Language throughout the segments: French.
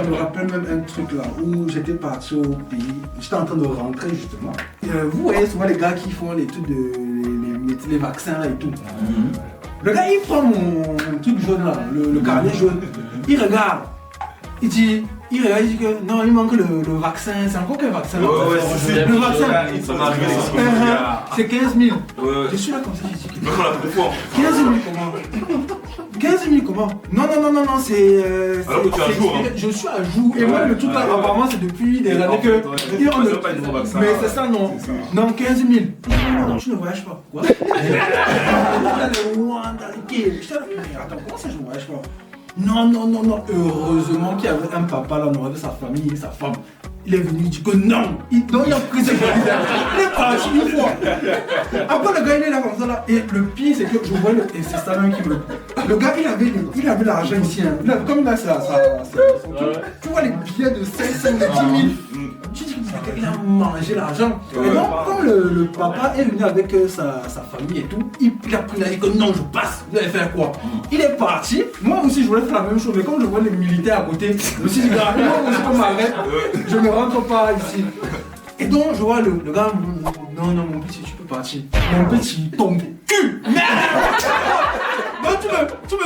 me rappelle même un truc là où j'étais parti au pays, j'étais en train de rentrer justement. Vous voyez souvent les gars qui font les trucs de les vaccins là et tout. Le gars il prend mon truc jaune là, le carnet jaune, il regarde, il dit que non, il manque le vaccin, c'est encore quel vaccin là? Le vaccin, ça m'arrive c'est 15 000. Ouais. Je suis là comme ça, je dis que... Même la première fois. 15 000 comment? 15 000 comment? Non, c'est... Alors que tu es à jour, hein. Je suis à jour. Et moi, le truc là, apparemment, c'est depuis des années que... pas de nouveau vaccin. Mais c'est ça, non. Non, 15 000. Non, tu ne voyages pas. Quoi? Attends, comment ça, je ne voyage pas? Non. Heureusement qu'il y avait un papa là, on avait sa famille et sa femme. Il est venu, il dit que non. Il a pris ses valises. Il est parti une fois. Après, le gars, il est là comme ça là. Et le pire, c'est que je vois et c'est ça même qui me. Le gars, il avait l'argent ici. Hein. Comme là, c'est son truc. Tu vois les billets de 500, de 10 000. Tu dis qu'il a mangé l'argent. Et donc, quand le papa est venu avec sa famille et tout, il a pris, il a dit que non, je passe. Vous allez faire quoi? Il est parti. Moi aussi, je voulais faire la même chose. Mais comme je vois les militaires à côté, je me suis dit, moi aussi, on m'arrête. Je ne rentre pas ici. Et donc, je vois le gars, non, mon petit, tu peux partir. Mon petit, ton cul. Merde. Donc, tu me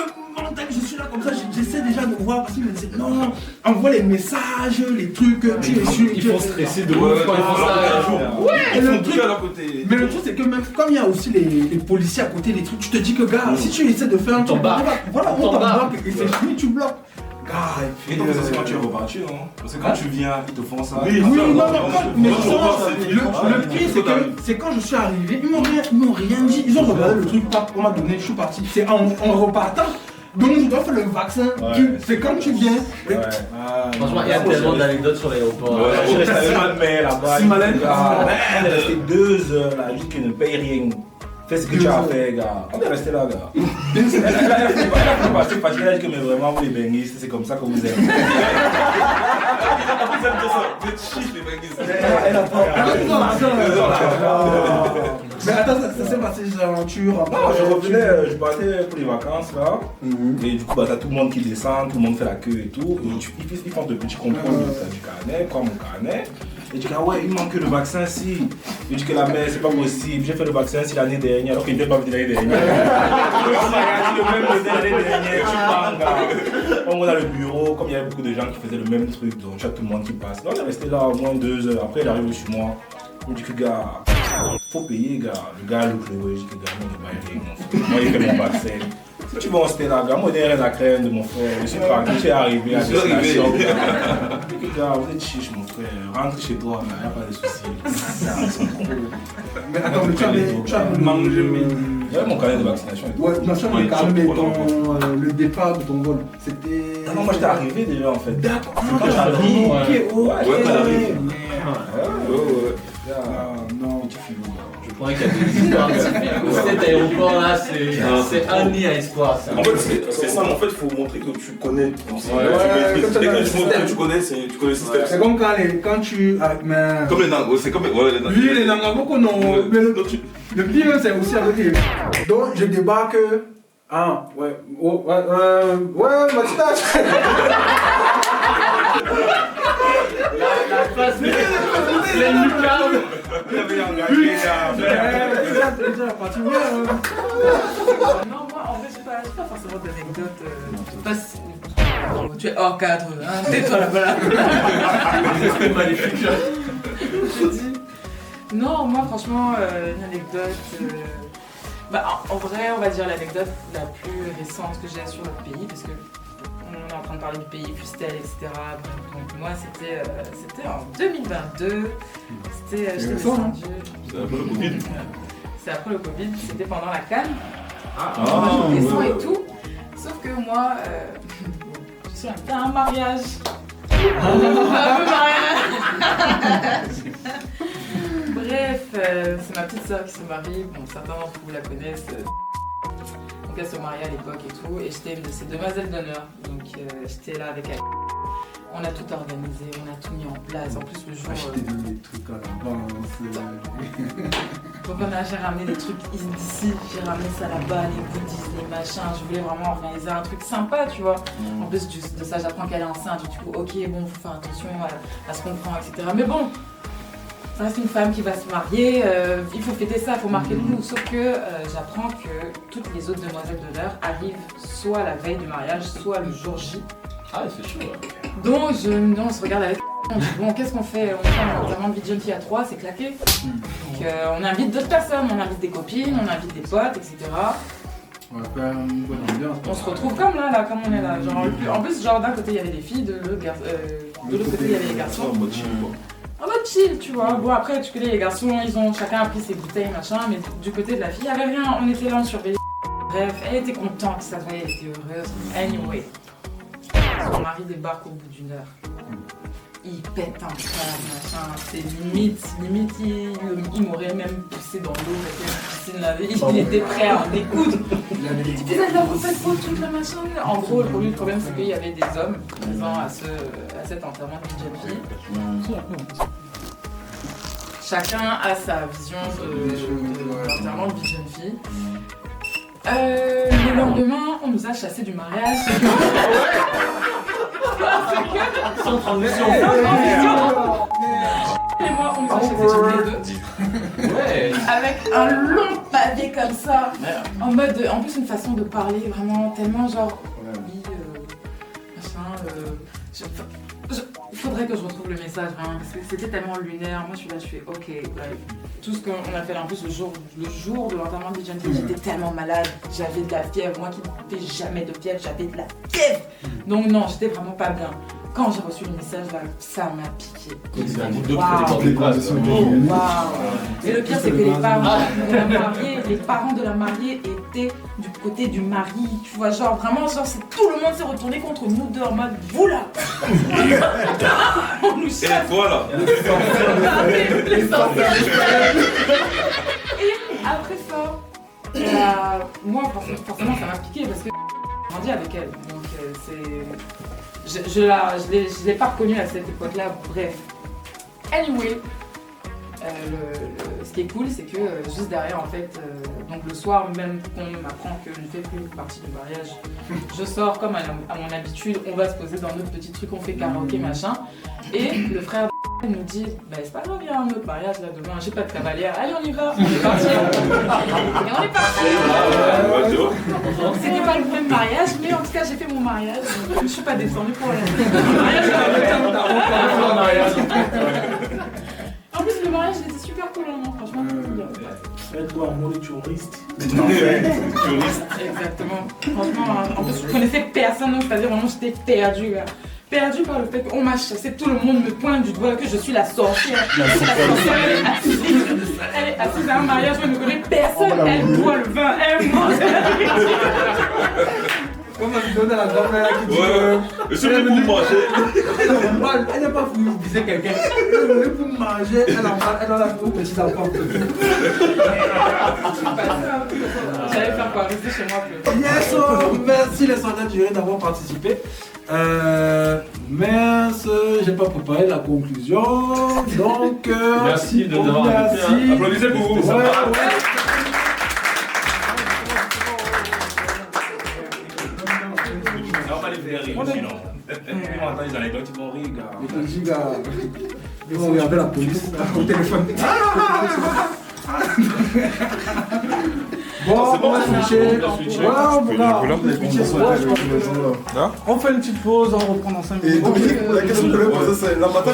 montes, je suis là comme ça, j'essaie déjà de voir parce qu'il me dit, non, envoie les messages, les trucs, tu les suis. Ils font stresser de ouf quand ils font ça. Ouais, et le truc, à leur côté. mais le truc, c'est que même comme il y a aussi les policiers à côté, les trucs, tu te dis que, gars, si tu essaies de faire un truc, voilà, on t'embarque et c'est fini, tu bloques. Et donc ça c'est quand tu es reparti, non? Parce que quand tu viens, ils te font ça. Oui, non, mais le pire c'est quand je suis arrivé, ils m'ont rien dit. Ils ont regardé le truc, on m'a donné, je suis parti. C'est en repartant. Donc je dois faire le vaccin, c'est quand tu viens. Franchement, il y a tellement d'anecdotes sur l'aéroport. Je suis resté avec ma mère là-bas. Si malin. On est resté 2 heures là, juste qu'il ne paye rien. Fais ce que tu as fait, gars. On est resté là, gars. Elle a passé parce qu'elle a dit que mais vraiment vous les benguistes, c'est comme ça que vous êtes. Vous êtes chiffres les baguettes. Elle a Mais attends, ça s'est passé ces aventures. Non, je revenais, je partais pour les vacances là. Et du coup, bah, t'as tout le monde qui descend, tout le monde fait la queue et tout. Et ils font de petits contrôles du carnet, prends mon carnet. Et je dis, ah ouais, il manque le vaccin si. Je dis que la mère, c'est pas possible. J'ai fait le vaccin si l'année dernière, alors qu'il ne devait pas venir l'année dernière. On m'a dit le même modèle l'année dernière, tu parles, gars. On va dans le bureau, comme il y avait beaucoup de gens qui faisaient le même truc, donc chaque tout le monde qui passe. Là, on est resté là au moins 2 heures. Après, il arrive sur moi. Il me dit que, gars, faut payer, gars. Le gars, le je dis que, gars, moi, je vais payer, mon frère. Moi, il fait mon vaccin. Si tu veux rester là, gars, moi, derrière la crème de mon frère, je suis parti, je suis arrivé à destination. Gars, vous êtes chiche, mon frère. Rentre chez toi, il n'y a pas de soucis. Mais attends, tu as mangé J'avais mon carnet de vaccination. Ouais, non, tu as le carnet, mais le départ de ton vol, c'était... Ah non, moi j'étais arrivé déjà en fait. D'accord, quand tu arrives. ok, Ouais, quand t'arrives. Non, tu fais Je crois qu'il y a des histoires. Cet aéroport là, c'est un nid à espoir. En fait, c'est ça, en fait, il faut montrer que tu connais. Dès que tu montres que tu connais le système. C'est comme quand tu... Comme les Nangos, c'est comme les Nangos. Oui, les Nangaboko, non. Mais le pire, c'est aussi avec les... Donc, je débarque... Ah, ouais. Matita. La face pleine de câble. Déjà, parti. Non, moi, en fait, j'ai pas forcément d'anecdote. Tu es hors cadre, hein, tais-toi là-bas. C'est magnifique. Je dis. Non, moi, franchement, une anecdote. En vrai, on va dire l'anecdote la plus récente que j'ai sur le pays, parce que on est en train de parler du pays, Fustel, etc. Donc moi, c'était en 2022. J'étais descendue. C'est un peu le Covid. C'est après le Covid, c'était pendant la CAN. Oh. Je descends et tout. Sauf que moi, je suis à un mariage. Un mariage. Bref, c'est ma petite soeur qui se marie. Bon, certains d'entre vous la connaissent. Donc elle se mariait à l'époque et tout. Et j'étais une de ses demoiselles d'honneur. Donc j'étais là avec elle. On On a tout organisé, on a tout mis en place. En plus, le jour. Acheter des trucs à l'avance. Donc j'ai ramené des trucs d'ici, j'ai ramené ça là-bas, les goodies, les machins. Je voulais vraiment organiser un truc sympa, tu vois. En plus de ça, j'apprends qu'elle est enceinte. Du coup, ok, bon, faut faire attention à ce qu'on prend, etc. Mais bon, ça reste une femme qui va se marier. Il faut fêter ça, il faut marquer le coup. Sauf que j'apprends que toutes les autres demoiselles de l'heure arrivent soit la veille du mariage, soit le jour J. Ah, c'est chaud. Ouais. Donc on se regarde avec. On dit bon, qu'est-ce qu'on fait? On fait un enterrement de vie de jeune fille à 3, c'est claqué. Donc on invite d'autres personnes, on invite des copines, on invite des potes, etc. On va faire une bonne ambiance. On se retrouve comme on est là. Genre, en plus, genre d'un côté il y avait des filles, de l'autre côté il y avait les garçons. En mode chill, quoi. En mode chill, tu vois. Bon, après, tu connais les garçons, ils ont chacun pris ses bouteilles, machin, mais du côté de la fille, il n'y avait rien. On était là, on surveillait. Bref, elle était contente, ça se voyait, elle était heureuse. Anyway, son mari débarque au bout d'une heure. Il pète un câble, machin, c'est limite, il m'aurait même poussé dans l'eau, c'était une piscine là, il était prêt à en découdre. Vous êtes là, vous faites vos trucs là, machin. En gros, pour lui, le problème, c'est qu'il y avait des hommes présents à cet enterrement de jeune fille. Chacun a sa vision de l'enterrement de vie de jeune fille. Le lendemain, on nous a chassés du mariage. Sans transition. Et moi, on nous a chassés tous les deux. Ouais. Avec un long pavé comme ça. En mode, en plus, une façon de parler vraiment tellement genre. Oui, machin. Il faudrait que je retrouve le message vraiment, parce que c'était tellement lunaire. Moi je suis là, je fais ok, tout ce qu'on a fait là, en plus le jour de l'enterrement de jeune fille, j'étais tellement malade, j'avais de la fièvre, moi qui ne fais jamais de fièvre, j'avais de la fièvre. Donc non, j'étais vraiment pas bien. Quand j'ai reçu le message là, ça m'a piqué. C'est un groupe de Et le pire c'est que les parents de la mariée étaient du côté du mari, tu vois, genre vraiment, genre c'est tout le monde s'est retourné contre nous deux en mode vous là. On nous chasse. Et toi là. Les sorcières. Et après ça, moi forcément ça m'a piqué parce que j'ai grandi avec elle, donc je l'ai pas reconnue à cette époque-là, bref. Anyway, ce qui est cool, c'est que juste derrière, en fait, donc le soir, même qu'on m'apprend que je ne fais plus partie du mariage, je sors comme à mon habitude, on va se poser dans notre petit truc, on fait karaoké, machin. Et le frère nous dit, bah c'est pas grave, il y a un autre mariage là demain, j'ai pas de cavalière, allez on y va, on est parti. Et on est parti. C'était pas le même mariage, mais en tout cas j'ai fait mon mariage, donc je suis pas descendue pour le mariage. En plus le mariage il était super cool, hein, franchement. Faites-toi un mot de touriste. Exactement. Franchement, en plus je connaissais personne, donc c'est-à-dire vraiment j'étais perdue. Perdue par le fait qu'on m'a chassé, tout le monde me pointe du doigt que je suis la sorcière. Elle est assise à un mariage où elle ne connaît personne, elle boit le vin, elle mange. Comme la vidéo de la grand-mère qui dit que c'est pour manger. Elle n'est pas fouille, disait quelqu'un. Elle est venue pour manger, elle en a tout petit enfant. J'allais faire quoi? Rester chez moi plus. Yes, oh, merci les soldats du jury d'avoir participé. Mince, j'ai pas préparé la conclusion. Donc, merci de nous avoir invités. Applaudissez pour vous. Ouais. On va les faire rire sinon. Ils vont entendre les anecdotes, ils vont rire, gars. Ils vont regarder la police au téléphone. Bon, on va switcher. On fait une petite pause, on reprend dans 5 minutes. Et Dominique, la question que je voulais poser, c'est la matin,